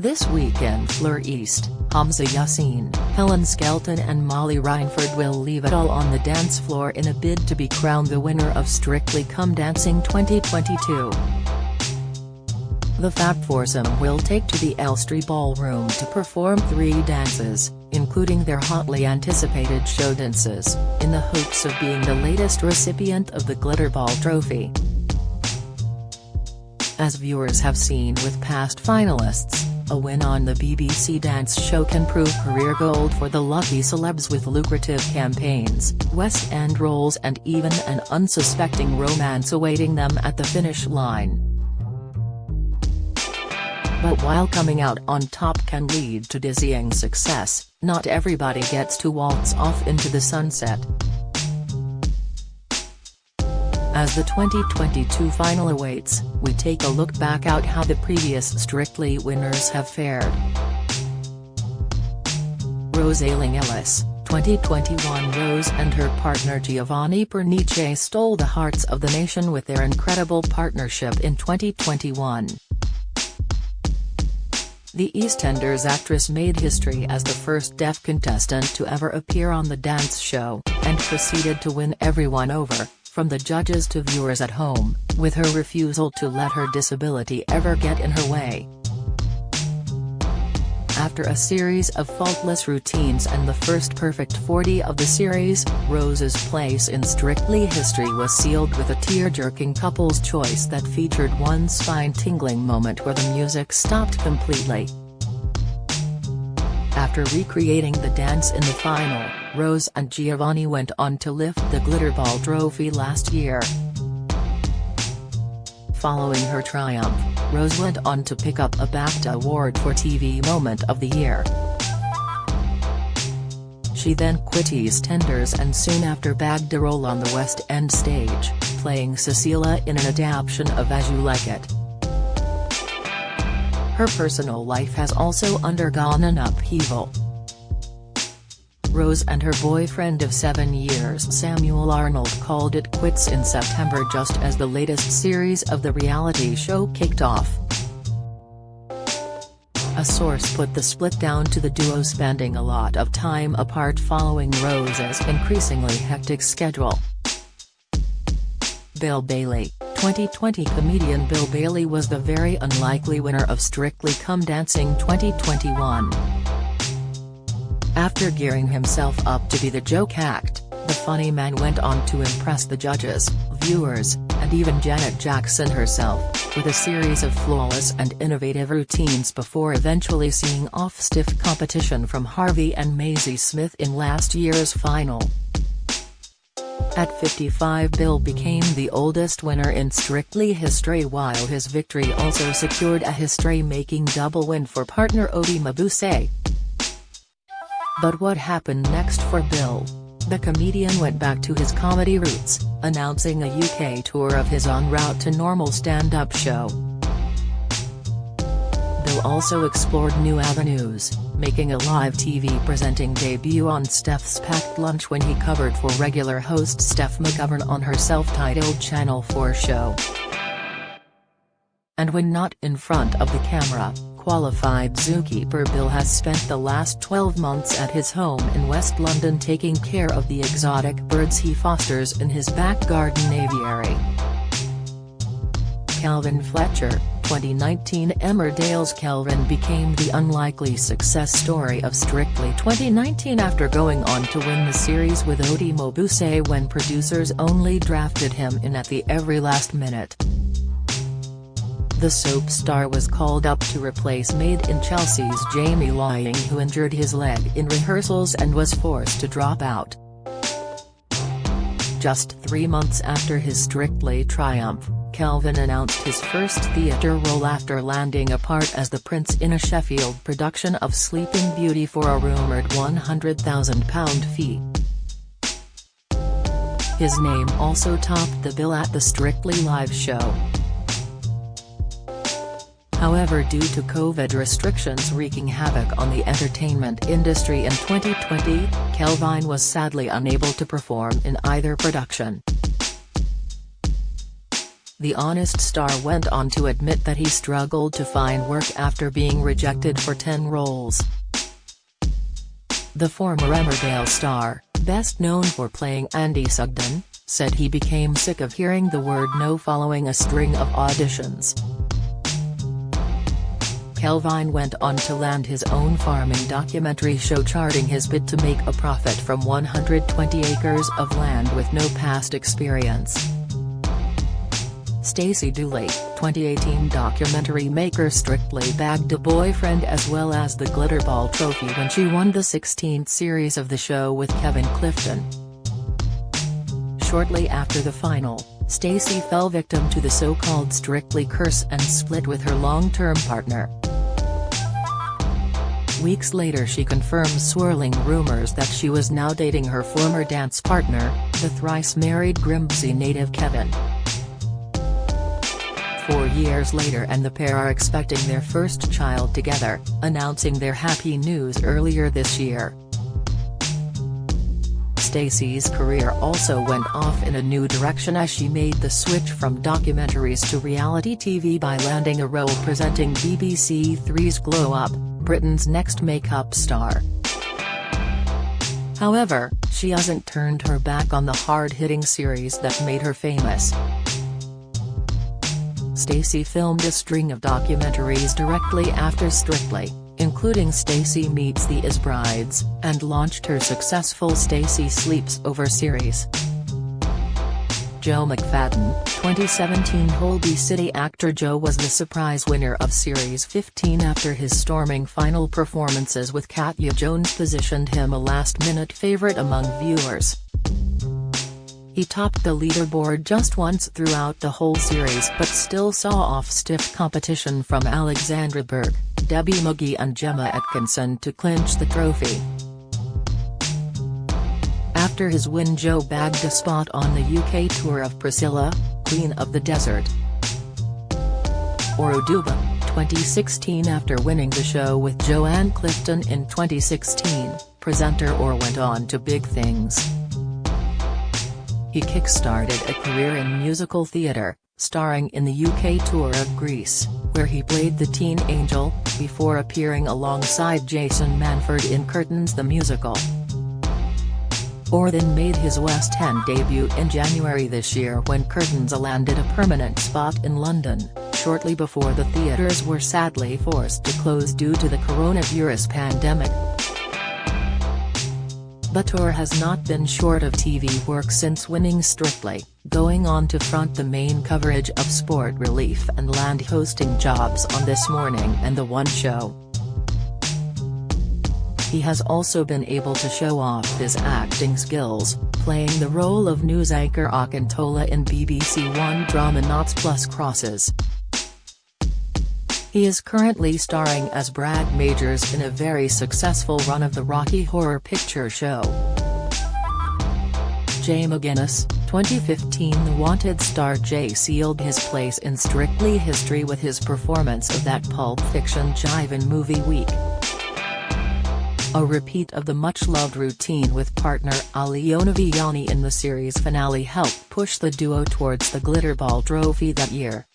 This weekend Fleur East, Hamza Yassin, Helen Skelton and Molly Reinford will leave it all on the dance floor in a bid to be crowned the winner of Strictly Come Dancing 2022. The Fab foursome will take to the Elstree Ballroom to perform 3 dances, including their hotly anticipated show dances, in the hopes of being the latest recipient of the Glitterball Trophy. As viewers have seen with past finalists, a win on the BBC dance show can prove career gold for the lucky celebs, with lucrative campaigns, West End roles and even an unsuspecting romance awaiting them at the finish line. But while coming out on top can lead to dizzying success, not everybody gets to waltz off into the sunset. As the 2022 final awaits, we take a look back at how the previous Strictly winners have fared. Rose Ayling-Ellis, 2021. Rose and her partner Giovanni Pernice stole the hearts of the nation with their incredible partnership in 2021. The EastEnders actress made history as the first deaf contestant to ever appear on the dance show, and proceeded to win everyone over, from the judges to viewers at home, with her refusal to let her disability ever get in her way. After a series of faultless routines and the first perfect 40 of the series, Rose's place in Strictly history was sealed with a tear-jerking couple's choice that featured one spine-tingling moment where the music stopped completely. After recreating the dance in the final, Rose and Giovanni went on to lift the Glitterball Trophy last year. Following her triumph, Rose went on to pick up a BAFTA award for TV Moment of the Year. She then quit EastEnders and soon after bagged a role on the West End stage, playing Cecilia in an adaptation of As You Like It. Her personal life has also undergone an upheaval. Rose and her boyfriend of 7 years Samuel Arnold called it quits in September, just as the latest series of the reality show kicked off. A source put the split down to the duo spending a lot of time apart following Rose's increasingly hectic schedule. Bill Bailey, 2020. Comedian Bill Bailey was the very unlikely winner of Strictly Come Dancing 2021. After gearing himself up to be the joke act, the funny man went on to impress the judges, viewers, and even Janet Jackson herself, with a series of flawless and innovative routines before eventually seeing off stiff competition from Harvey and Maisie Smith in last year's final. At 55, Bill became the oldest winner in Strictly history, while his victory also secured a history-making double win for partner Odi Mabuse. But what happened next for Bill? The comedian went back to his comedy roots, announcing a UK tour of his En Route to Normal stand-up show. Bill also explored new avenues, making a live TV presenting debut on Steph's Packed Lunch when he covered for regular host Steph McGovern on her self-titled Channel 4 show. And when not in front of the camera, qualified zookeeper Bill has spent the last 12 months at his home in West London taking care of the exotic birds he fosters in his back garden aviary. Calvin Fletcher, 2019. Emmerdale's Kelvin became the unlikely success story of Strictly 2019 after going on to win the series with Odi Mabuse when producers only drafted him in at the very last minute. The soap star was called up to replace Made in Chelsea's Jamie Laing, who injured his leg in rehearsals and was forced to drop out. Just 3 months after his Strictly triumph, Kelvin announced his first theatre role after landing a part as the prince in a Sheffield production of Sleeping Beauty for a rumoured £100,000 fee. His name also topped the bill at the Strictly live show. However, due to COVID restrictions wreaking havoc on the entertainment industry in 2020, Kelvin was sadly unable to perform in either production. The Honest star went on to admit that he struggled to find work after being rejected for 10 roles. The former Emmerdale star, best known for playing Andy Sugden, said he became sick of hearing the word no following a string of auditions. Kelvin went on to land his own farming documentary show, charting his bid to make a profit from 120 acres of land with no past experience. Stacey Dooley, 2018 documentary maker, strictly bagged a boyfriend as well as the Glitterball trophy when she won the 16th series of the show with Kevin Clifton. Shortly after the final, Stacey fell victim to the so-called Strictly curse and split with her long-term partner. Weeks later she confirmed swirling rumors that she was now dating her former dance partner, the thrice-married Grimsby native Kevin. 4 years later and the pair are expecting their first child together, announcing their happy news earlier this year. Stacey's career also went off in a new direction as she made the switch from documentaries to reality TV by landing a role presenting BBC Three's Glow Up, Britain's Next Makeup Star. However, she hasn't turned her back on the hard-hitting series that made her famous. Stacey filmed a string of documentaries directly after Strictly, including Stacey Meets the Is Brides, and launched her successful Stacey Sleeps Over series. Joe McFadden, 2017 Holby City actor Joe was the surprise winner of Series 15 after his storming final performances with Katya Jones positioned him a last-minute favourite among viewers. He topped the leaderboard just once throughout the whole series but still saw off stiff competition from Alexandra Burke, Debbie Muggy and Gemma Atkinson to clinch the trophy. After his win, Joe bagged a spot on the UK tour of Priscilla, Queen of the Desert. Oruduba, 2016 After winning the show with Joanne Clifton in 2016, presenter Or went on to big things. He kick-started a career in musical theatre, starring in the UK tour of Grease, where he played the teen angel, before appearing alongside Jason Manford in Curtains the Musical. Or then made his West End debut in January this year when Curtains landed a permanent spot in London, shortly before the theatres were sadly forced to close due to the coronavirus pandemic. Buttor has not been short of TV work since winning Strictly, going on to front the main coverage of Sport Relief and land hosting jobs on This Morning and The One Show. He has also been able to show off his acting skills, playing the role of news anchor Akintola in BBC One drama Knots Plus Crosses. He is currently starring as Brad Majors in a very successful run of the Rocky Horror Picture Show. Jay McGuinness, 2015 The Wanted star Jay sealed his place in Strictly history with his performance of that Pulp Fiction jive-in movie Week. A repeat of the much-loved routine with partner Aliona Villani in the series finale helped push the duo towards the Glitterball trophy that year.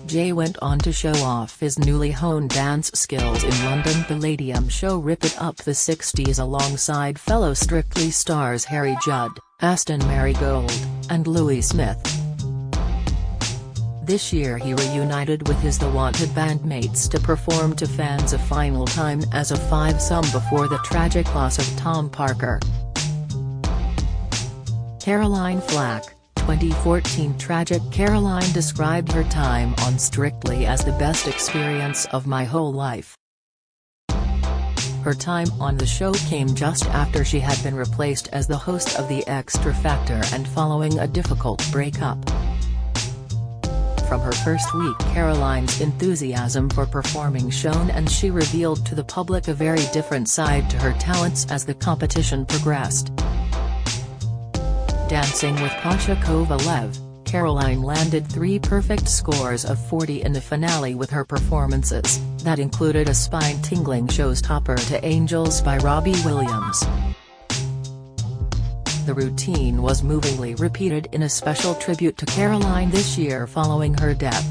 Jay went on to show off his newly honed dance skills in London Palladium show Rip It Up the 60s alongside fellow Strictly stars Harry Judd, Aston Marigold, and Louis Smith. This year he reunited with his The Wanted bandmates to perform to fans a final time as a fivesome before the tragic loss of Tom Parker. Caroline Flack, 2014 Tragic Caroline described her time on Strictly as the best experience of my whole life. Her time on the show came just after she had been replaced as the host of The Extra Factor and following a difficult breakup. From her first week, Caroline's enthusiasm for performing shone, and she revealed to the public a very different side to her talents as the competition progressed. Dancing with Pasha Kovalev, Caroline landed 3 perfect scores of 40 in the finale with her performances, that included a spine-tingling showstopper to Angels by Robbie Williams. The routine was movingly repeated in a special tribute to Caroline this year following her death.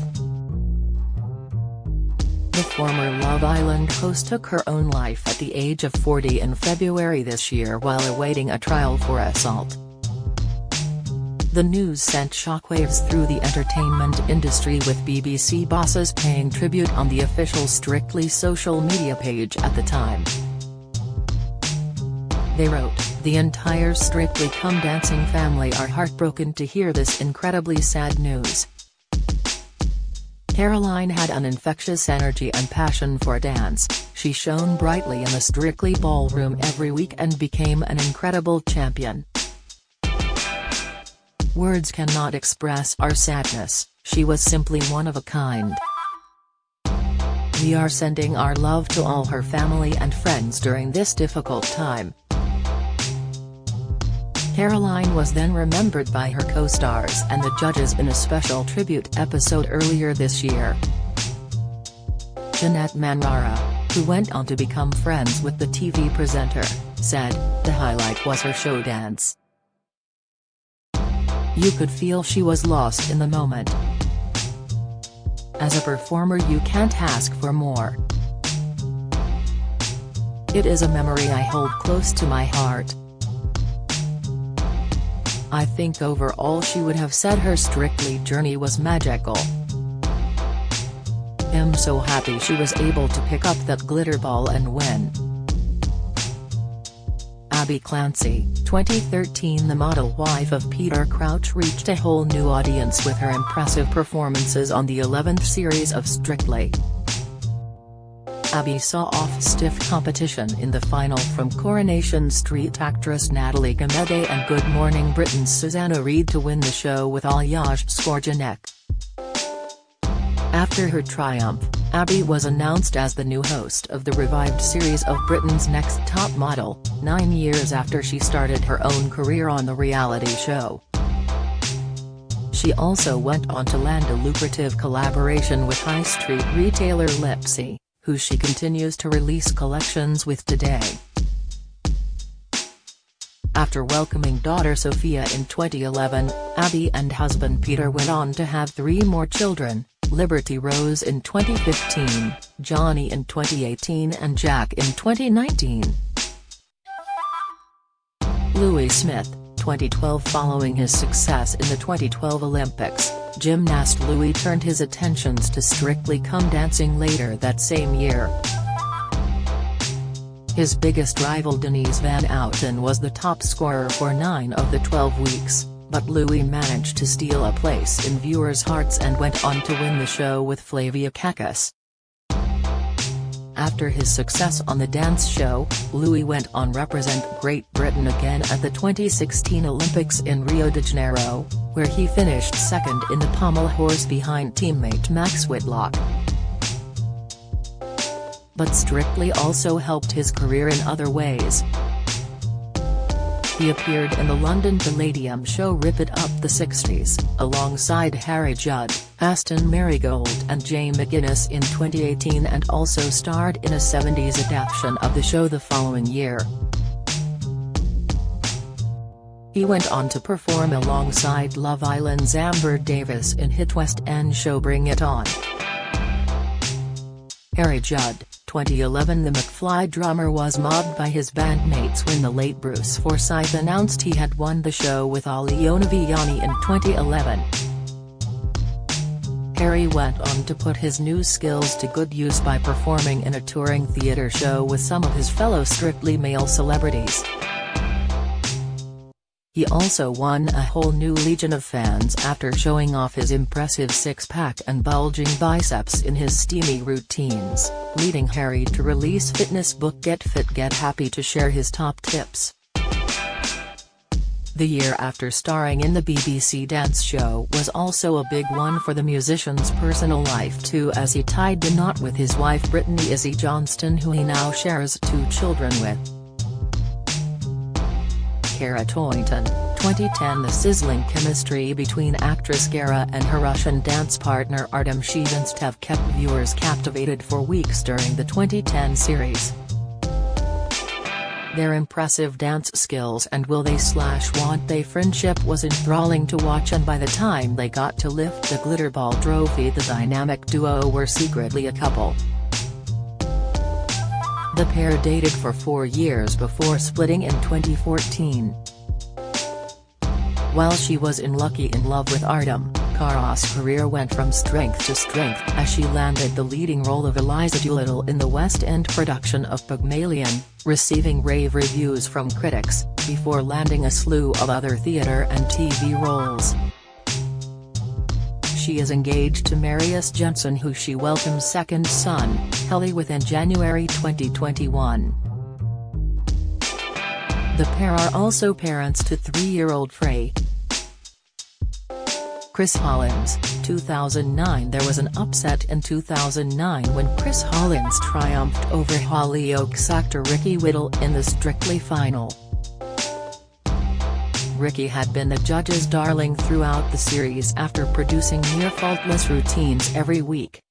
The former Love Island host took her own life at the age of 40 in February this year while awaiting a trial for assault. The news sent shockwaves through the entertainment industry, with BBC bosses paying tribute on the official Strictly social media page at the time. They wrote, "The entire Strictly Come Dancing family are heartbroken to hear this incredibly sad news. Caroline had an infectious energy and passion for dance. She shone brightly in the Strictly ballroom every week and became an incredible champion. Words cannot express our sadness. She was simply one of a kind. We are sending our love to all her family and friends during this difficult time." Caroline was then remembered by her co-stars and the judges in a special tribute episode earlier this year. Jeanette Manrara, who went on to become friends with the TV presenter, said, "The highlight was her show dance. You could feel she was lost in the moment. As a performer, you can't ask for more. It is a memory I hold close to my heart. I think overall she would have said her Strictly journey was magical. I'm so happy she was able to pick up that glitter ball and win." Abby Clancy, 2013. The model wife of Peter Crouch reached a whole new audience with her impressive performances on the 11th series of Strictly. Abby saw off stiff competition in the final from Coronation Street actress Natalie Gamede and Good Morning Britain's Susanna Reid to win the show with Alyosha Skorjanek. After her triumph, Abby was announced as the new host of the revived series of Britain's Next Top Model, 9 years after she started her own career on the reality show. She also went on to land a lucrative collaboration with high street retailer Lipsy, who she continues to release collections with today. After welcoming daughter Sophia in 2011, Abby and husband Peter went on to have 3 more children: Liberty Rose in 2015, Johnny in 2018 and Jack in 2019. Louis Smith, 2012. Following his success in the 2012 Olympics, gymnast Louis turned his attentions to Strictly Come Dancing later that same year. His biggest rival Denise Van Outen was the top scorer for 9 of the 12 weeks, but Louis managed to steal a place in viewers' hearts and went on to win the show with Flavia Kakis. After his success on the dance show, Louis went on represent Great Britain again at the 2016 Olympics in Rio de Janeiro, where he finished second in the pommel horse behind teammate Max Whitlock. But Strictly also helped his career in other ways. He appeared in the London Palladium show Rip It Up the 60s, alongside Harry Judd, Aston Marigold and Jay McGuinness in 2018, and also starred in a 70s adaptation of the show the following year. He went on to perform alongside Love Island's Amber Davis in hit West End show Bring It On. Harry Judd, 2011. The McFly drummer was mobbed by his bandmates when the late Bruce Forsyth announced he had won the show with Aliona Villani in 2011. Harry went on to put his new skills to good use by performing in a touring theatre show with some of his fellow Strictly male celebrities. He also won a whole new legion of fans after showing off his impressive six-pack and bulging biceps in his steamy routines, leading Harry to release fitness book Get Fit Get Happy to share his top tips. The year after starring in the BBC dance show was also a big one for the musician's personal life too, as he tied the knot with his wife Brittany Izzy Johnston, who he now shares 2 children with. Kara Toyton, 2010. The sizzling chemistry between actress Kara and her Russian dance partner Artem Shevchenko kept viewers captivated for weeks during the 2010 series. Their impressive dance skills and will they/want they friendship was enthralling to watch, and by the time they got to lift the Glitterball trophy the dynamic duo were secretly a couple. The pair dated for 4 years before splitting in 2014. While she was in Love with Artem, Kara's career went from strength to strength as she landed the leading role of Eliza Doolittle in the West End production of Pygmalion, receiving rave reviews from critics, before landing a slew of other theatre and TV roles. She is engaged to Marius Jensen, who she welcomed second son, Helly, within January 2021. The pair are also parents to 3-year-old Frey. Chris Hollins, 2009. There was an upset in 2009 when Chris Hollins triumphed over Hollyoaks actor Ricky Whittle in the Strictly final. Ricky had been the judges' darling throughout the series after producing near-faultless routines every week.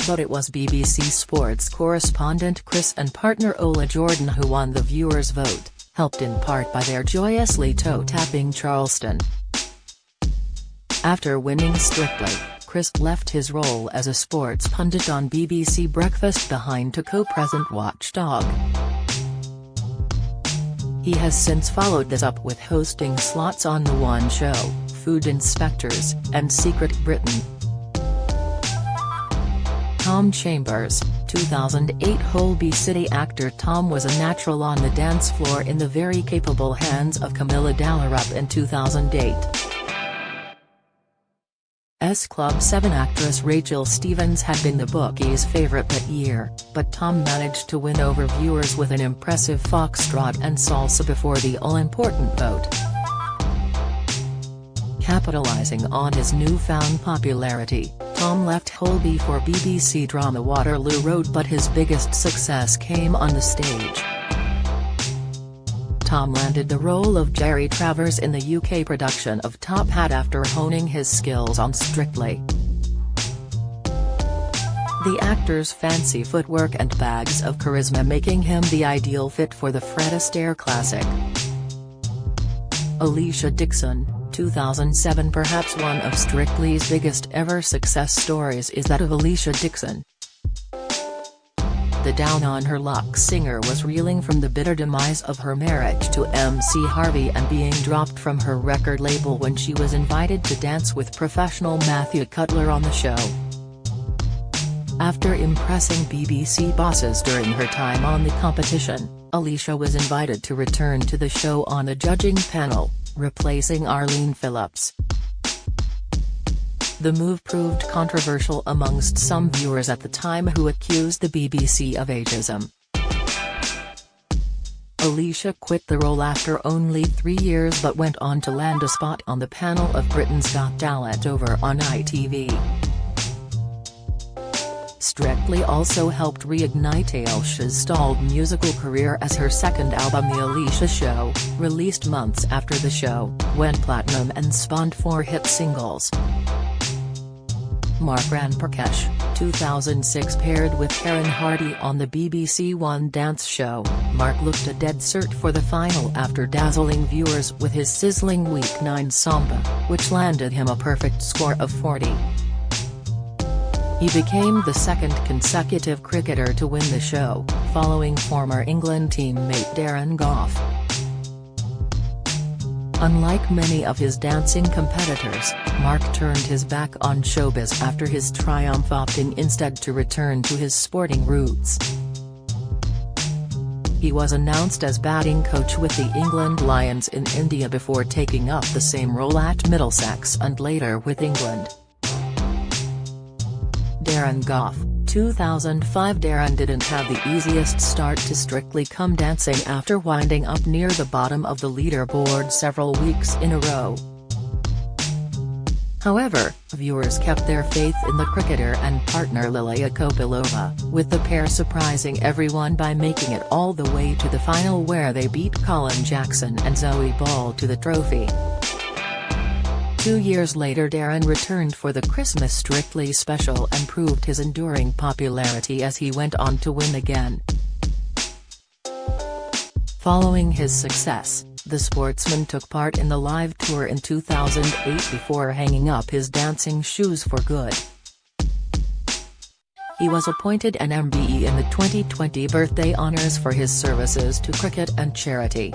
But it was BBC Sports correspondent Chris and partner Ola Jordan who won the viewers' vote, helped in part by their joyously toe-tapping Charleston. After winning Strictly, Chris left his role as a sports pundit on BBC Breakfast behind to co-present Watchdog. He has since followed this up with hosting slots on The One Show, Food Inspectors, and Secret Britain. Tom Chambers, 2008. Holby City actor Tom was a natural on the dance floor in the very capable hands of Camilla Dallarup in 2008. Club 7 actress Rachel Stevens had been the bookies' favourite that year, but Tom managed to win over viewers with an impressive foxtrot and salsa before the all-important vote. Capitalising on his newfound popularity, Tom left Holby for BBC drama Waterloo Road, but his biggest success came on the stage. Tom landed the role of Jerry Travers in the UK production of Top Hat after honing his skills on Strictly. The actor's fancy footwork and bags of charisma making him the ideal fit for the Fred Astaire classic. Alicia Dixon, 2007. Perhaps one of Strictly's biggest ever success stories is that of Alicia Dixon. The down-on-her-luck singer was reeling from the bitter demise of her marriage to MC Harvey and being dropped from her record label when she was invited to dance with professional Matthew Cutler on the show. After impressing BBC bosses during her time on the competition, Alicia was invited to return to the show on the judging panel, replacing Arlene Phillips. The move proved controversial amongst some viewers at the time, who accused the BBC of ageism. Alicia quit the role after only 3 years but went on to land a spot on the panel of Britain's Got Talent over on ITV. Strictly also helped reignite Alicia's stalled musical career, as her second album The Alicia Show, released months after the show, went platinum and spawned 4 hit singles. Mark Ranparkesh, 2006. Paired with Karen Hardy on the BBC One dance show, Mark looked a dead cert for the final after dazzling viewers with his sizzling Week 9 samba, which landed him a perfect score of 40. He became the second consecutive cricketer to win the show, following former England teammate Darren Gough. Unlike many of his dancing competitors, Mark turned his back on showbiz after his triumph, opting instead to return to his sporting roots. He was announced as batting coach with the England Lions in India before taking up the same role at Middlesex and later with England. Darren Gough, 2005. Darren didn't have the easiest start to Strictly Come Dancing after winding up near the bottom of the leaderboard several weeks in a row. However, viewers kept their faith in the cricketer and partner Lilia Kopylova, with the pair surprising everyone by making it all the way to the final, where they beat Colin Jackson and Zoe Ball to the trophy. 2 years later, Darren returned for the Christmas Strictly special and proved his enduring popularity as he went on to win again. Following his success, the sportsman took part in the live tour in 2008 before hanging up his dancing shoes for good. He was appointed an MBE in the 2020 birthday honours for his services to cricket and charity.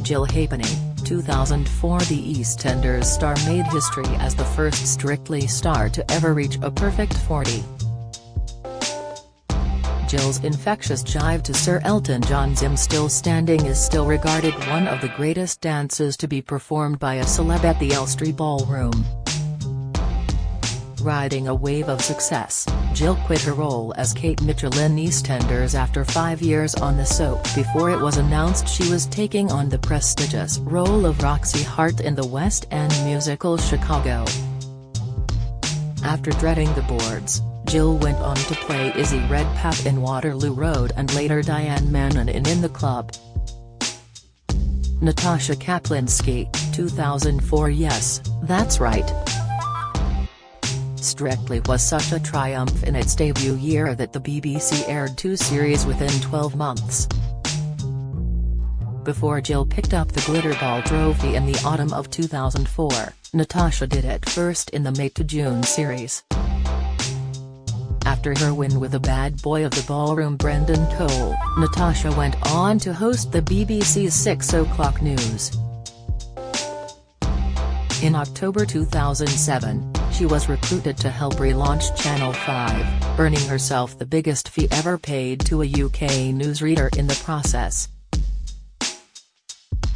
Jill Halfpenny, 2004. The EastEnders star made history as the first Strictly star to ever reach a perfect 40. Jill's infectious jive to Sir Elton John's "I'm Still Standing" is still regarded one of the greatest dances to be performed by a celeb at the Elstree Ballroom. Riding a wave of success, Jill quit her role as Kate Mitchell in EastEnders after 5 years on the soap before it was announced she was taking on the prestigious role of Roxy Hart in the West End musical Chicago. After dreading the boards, Jill went on to play Izzy Redpath in Waterloo Road and later Diane Mannon in the Club. Natasha Kaplinsky, 2004. Yes, that's right. Strictly was such a triumph in its debut year that the BBC aired 2 series within 12 months. Before Jill picked up the Glitterball trophy in the autumn of 2004, Natasha did it first in the May to June series. After her win with the bad boy of the ballroom Brendan Cole, Natasha went on to host the BBC's 6 o'clock news. In October 2007, she was recruited to help relaunch Channel 5, earning herself the biggest fee ever paid to a UK newsreader in the process.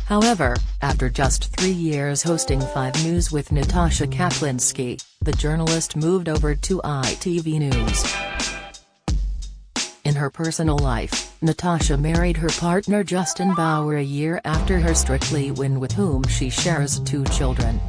However, after just 3 years hosting 5 News with Natasha Kaplinsky, the journalist moved over to ITV News. In her personal life, Natasha married her partner Justin Bauer a year after her Strictly win, with whom she shares 2 children.